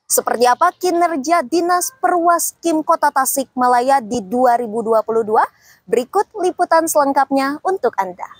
Seperti apa kinerja Dinas Perwaskim Kota Tasikmalaya di 2022? Berikut liputan selengkapnya untuk Anda.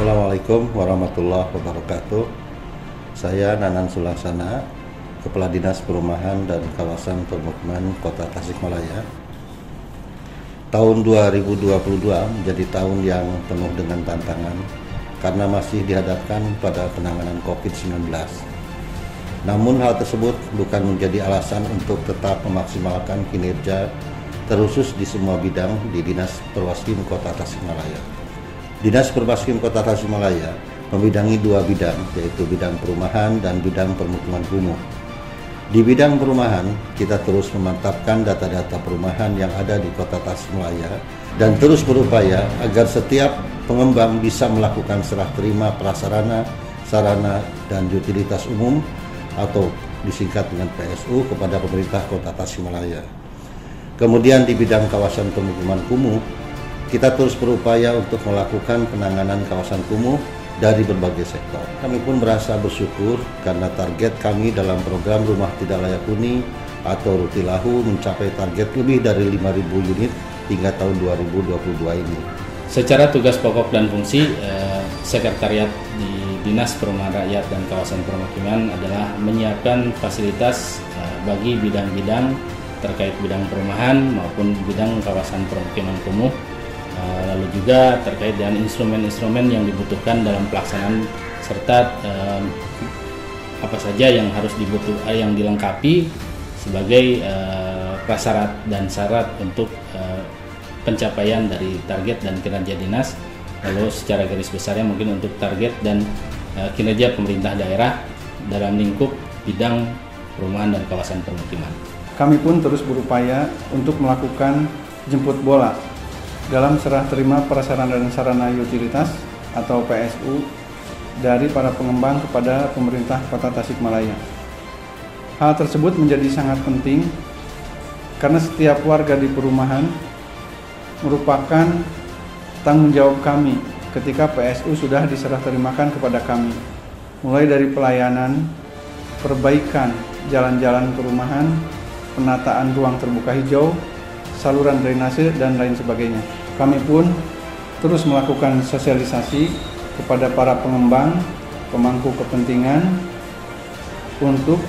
Assalamualaikum warahmatullahi wabarakatuh. Saya Nanan Sulaksana, Kepala Dinas Perumahan dan Kawasan Permukiman Kota Tasikmalaya. Tahun 2022 menjadi tahun yang penuh dengan tantangan karena masih dihadapkan pada penanganan COVID-19. Namun hal tersebut bukan menjadi alasan untuk tetap memaksimalkan kinerja terkhusus di semua bidang di Dinas Perwaskim Kota Tasikmalaya. Dinas Perwaskim Kota Tasikmalaya membidangi dua bidang, yaitu bidang perumahan dan bidang permukiman kumuh. Di bidang perumahan, kita terus memantapkan data-data perumahan yang ada di Kota Tasikmalaya dan terus berupaya agar setiap pengembang bisa melakukan serah terima prasarana, sarana, dan utilitas umum atau disingkat dengan PSU kepada pemerintah Kota Tasikmalaya. Kemudian di bidang kawasan permukiman kumuh, kita terus berupaya untuk melakukan penanganan kawasan kumuh dari berbagai sektor. Kami pun merasa bersyukur karena target kami dalam program Rumah Tidak Layak Huni atau Rutilahu mencapai target lebih dari 5.000 unit hingga tahun 2022 ini. Secara tugas pokok dan fungsi, Sekretariat di Dinas Perumahan Rakyat dan Kawasan Permukiman adalah menyiapkan fasilitas bagi bidang-bidang terkait bidang perumahan maupun bidang kawasan permukiman kumuh. Lalu juga terkait dengan instrumen-instrumen yang dibutuhkan dalam pelaksanaan serta apa saja yang harus yang dilengkapi sebagai prasyarat dan syarat untuk pencapaian dari target dan kinerja dinas. Lalu secara garis besarnya mungkin untuk target dan kinerja pemerintah daerah dalam lingkup bidang perumahan dan kawasan permukiman. Kami pun terus berupaya untuk melakukan jemput bola dalam serah terima prasarana dan sarana utilitas atau PSU dari para pengembang kepada pemerintah Kota Tasikmalaya. Hal tersebut menjadi sangat penting karena setiap warga di perumahan merupakan tanggung jawab kami ketika PSU sudah diserah terimakan kepada kami, mulai dari pelayanan, perbaikan jalan-jalan perumahan, penataan ruang terbuka hijau, saluran drainase, dan lain sebagainya. Kami pun terus melakukan sosialisasi kepada para pengembang, pemangku kepentingan untuk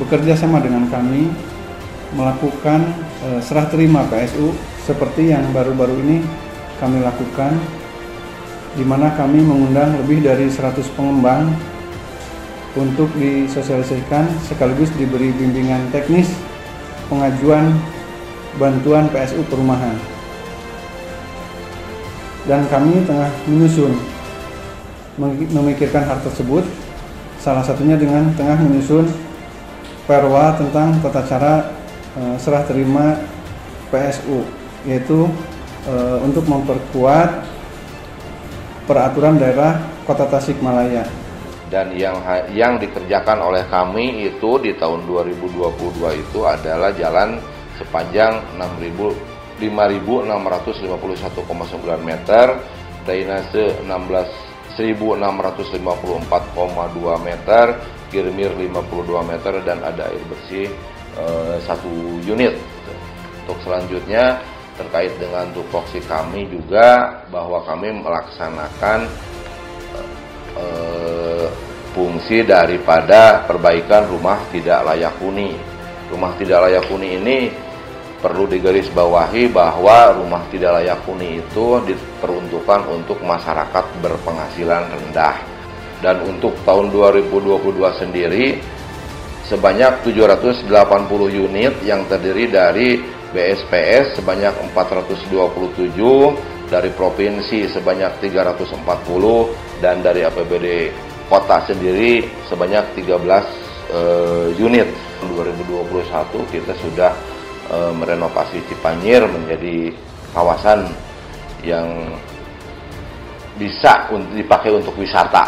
bekerja sama dengan kami melakukan serah terima PSU seperti yang baru-baru ini kami lakukan, di mana kami mengundang lebih dari 100 pengembang untuk disosialisasikan sekaligus diberi bimbingan teknis pengajuan bantuan PSU perumahan. Dan kami tengah memikirkan hal tersebut, salah satunya dengan tengah menyusun perwa tentang tata cara serah terima PSU, yaitu untuk memperkuat peraturan daerah Kota Tasikmalaya. Dan yang dikerjakan oleh kami itu di tahun 2022 itu adalah jalan sepanjang 5.651,9 meter, drainase 16.654,2 meter, kirmir 52 meter, dan ada air bersih 1 unit. Untuk selanjutnya terkait dengan tupoksi kami juga bahwa kami melaksanakan fungsi daripada perbaikan rumah tidak layak huni. Rumah tidak layak huni ini perlu digarisbawahi bahwa rumah tidak layak huni itu diperuntukkan untuk masyarakat berpenghasilan rendah. Dan untuk tahun 2022 sendiri sebanyak 780 unit yang terdiri dari BSPS sebanyak 427, dari provinsi sebanyak 340, dan dari APBD kota sendiri sebanyak 13 unit. 2021 kita sudah merenovasi Cipanyir menjadi kawasan yang bisa dipakai untuk wisata.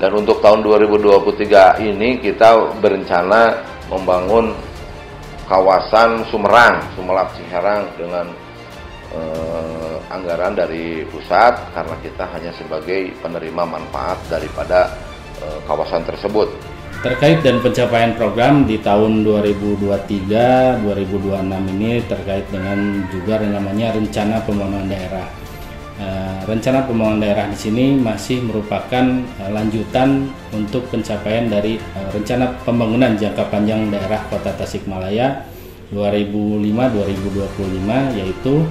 Dan untuk tahun 2023 ini kita berencana membangun kawasan Sumelap Ciherang dengan anggaran dari pusat, karena kita hanya sebagai penerima manfaat daripada kawasan tersebut. Terkait dan pencapaian program di tahun 2023-2026 ini terkait dengan juga namanya rencana pembangunan daerah. Rencana pembangunan daerah di sini masih merupakan lanjutan untuk pencapaian dari rencana pembangunan jangka panjang daerah Kota Tasikmalaya 2005-2025, yaitu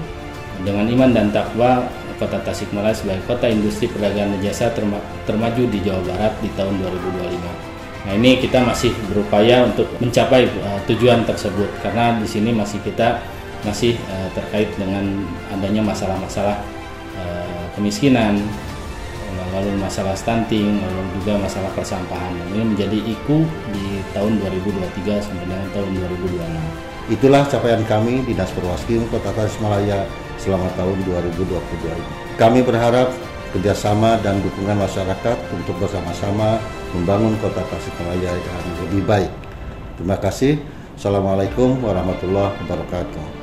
dengan iman dan takwa Kota Tasikmalaya sebagai kota industri perdagangan dan jasa termaju di Jawa Barat di tahun 2025. Nah, ini kita masih berupaya untuk mencapai tujuan tersebut, karena di sini kita masih terkait dengan adanya masalah-masalah kemiskinan, lalu masalah stunting, lalu juga masalah persampahan. Ini menjadi IKU di tahun 2023 sampai dengan tahun 2026. Itulah capaian kami Dinas Perwaskim Kota Tasikmalaya selama tahun 2022 ini. Kami berharap kerjasama dan dukungan masyarakat untuk bersama-sama membangun Kota Tasikmalaya yang lebih baik. Terima kasih. Assalamualaikum warahmatullahi wabarakatuh.